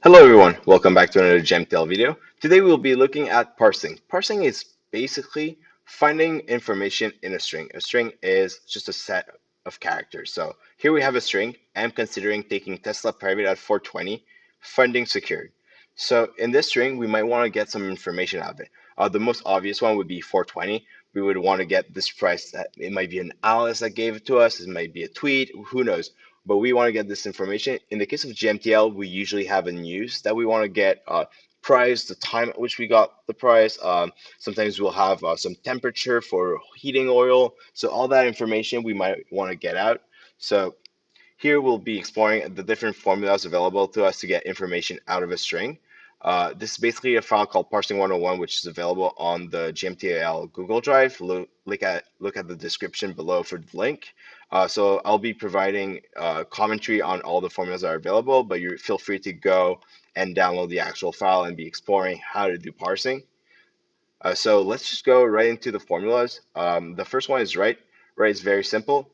Hello everyone, welcome back to another GemTail video. Today we'll be looking at parsing. Parsing is basically finding information in a string. A string is just a set of characters. So here we have a string. I'm considering taking Tesla private at 420, funding secured. So in this string, we might want to get some information out of it. The most obvious one would be 420. We would want to get this price. It might be an analyst that gave it to us. It might be a tweet. Who knows? But we want to get this information. In the case of GMTL, we usually have a news that we want to get, price, the time at which we got the price. Sometimes we'll have some temperature for heating oil. So all that information we might want to get out. So here we'll be exploring the different formulas available to us to get information out of a string. This is basically a file called Parsing 101, which is available on the GMTL Google Drive. Look at the description below for the link. So I'll be providing commentary on all the formulas that are available, but you feel free to go and download the actual file and be exploring how to do parsing. So let's just go right into the formulas. The first one is right. Right is very simple.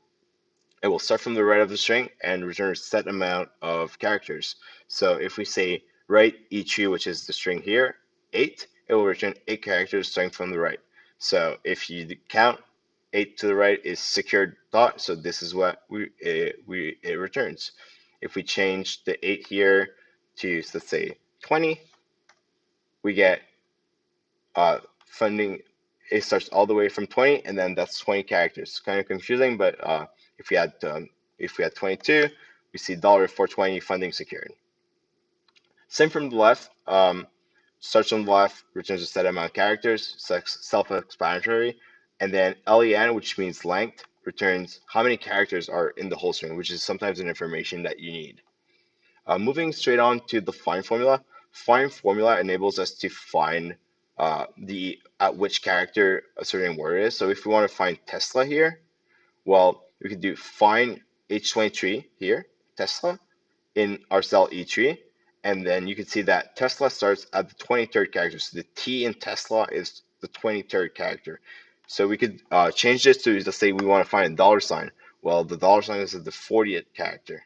It will start from the right of the string and return a set amount of characters. So if we say right e3, which is the string here, 8, it will return 8 characters starting from the right. So if you count, 8 to the right is secured dot, so this is what it returns. If we change the 8 here to, let's say, 20, we get funding. It starts all the way from 20, and then that's 20 characters. Kind of confusing, but if we had 22, we see $420 funding secured. Same from the left. Starts on the left, returns a set amount of characters, self-explanatory, and then len, which means length, returns how many characters are in the whole string, which is sometimes an information that you need. Moving straight on to the find formula. Find formula enables us to find at which character a certain word is. So if we want to find Tesla here, well, we could do find H23 here, Tesla, in our cell E3, and then you can see that Tesla starts at the 23rd character. So the T in Tesla is the 23rd character. So we could change this to, let's say we want to find a dollar sign. Well, the dollar sign is the 40th character.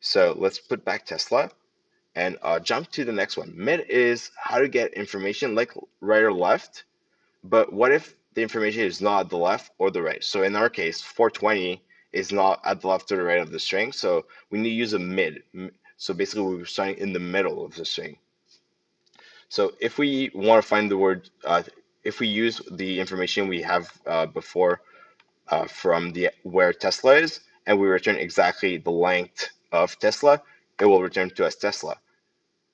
So let's put back Tesla and jump to the next one. Mid is how to get information like right or left, but what if the information is not at the left or the right? So in our case, 420 is not at the left or the right of the string, so we need to use a mid. So basically we're starting in the middle of the string. So if we want to find the word, if we use the information we have before from the where Tesla is, and we return exactly the length of Tesla, it will return to us Tesla.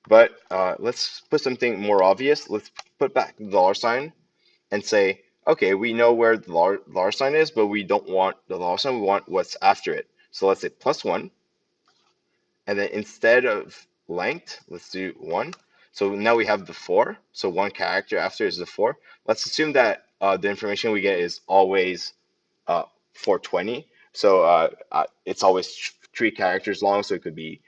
But let's put something more obvious. Let's put back the dollar sign and say, okay, we know where the dollar sign is, but we don't want the dollar sign. We want what's after it. So let's say +1. And then instead of length, let's do 1. So now we have the 4. So one character after is the 4. Let's assume that the information we get is always 420. So it's always 3 characters long. So it could be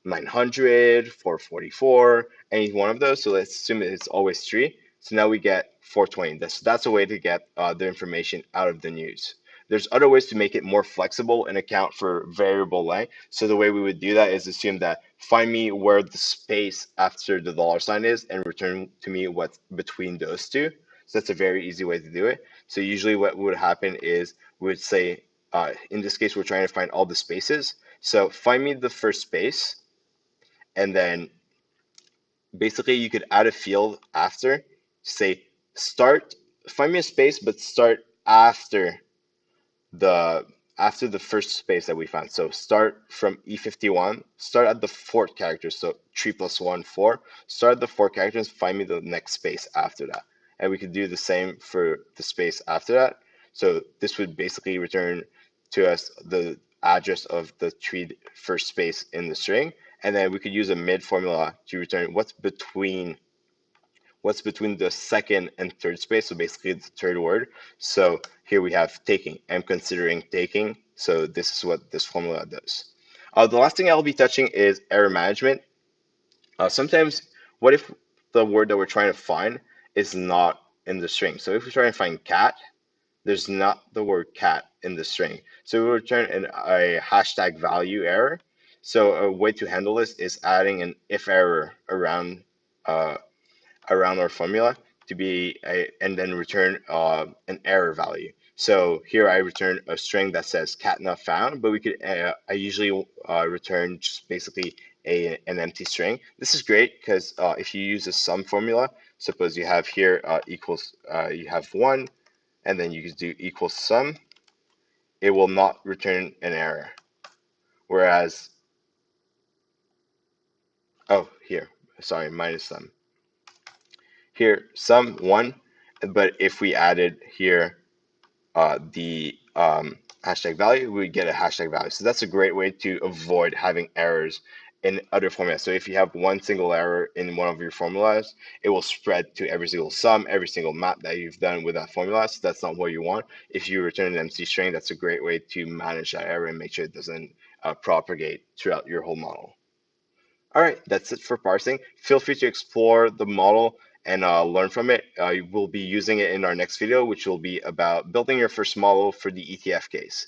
900, 444, any one of those. So let's assume it's always 3. So now we get 420. That's a way to get the information out of the news. There's other ways to make it more flexible and account for variable length. So the way we would do that is assume that find me where the space after the dollar sign is and return to me what's between those two. So that's a very easy way to do it. So usually what would happen is we would say, in this case, we're trying to find all the spaces. So find me the first space, and then basically you could add a field after, say start, find me a space, but start the after the first space that we found. So start from E51, start at the 4th character. So 3 + 1, 4. Start at the 4 characters, find me the next space after that. And we could do the same for the space after that. So this would basically return to us the address of the first space in the string. And then we could use a mid formula to return what's between the second and third space, so basically the third word. So here we have taking. I'm considering taking. So this is what this formula does. The last thing I'll be touching is error management. Sometimes, what if the word that we're trying to find is not in the string? So if we try and find cat, there's not the word cat in the string. So we return a hashtag value error. So a way to handle this is adding an if error uh, around our formula to be and then return an error value. So here I return a string that says cat not found, but we could I usually return just basically an empty string. This is great because if you use a sum formula, suppose you have here equals you have 1, and then you can do equals sum, it will not return an error. Whereas, oh, here, sorry, minus sum. Here, sum 1, but if we added here the hashtag value, we get a hashtag value. So that's a great way to avoid having errors in other formulas. So if you have one single error in one of your formulas, it will spread to every single sum, every single map that you've done with that formula. So that's not what you want. If you return an empty string, that's a great way to manage that error and make sure it doesn't propagate throughout your whole model. All right, that's it for parsing. Feel free to explore the model and learn from it. We'll be using it in our next video, which will be about building your first model for the ETF case.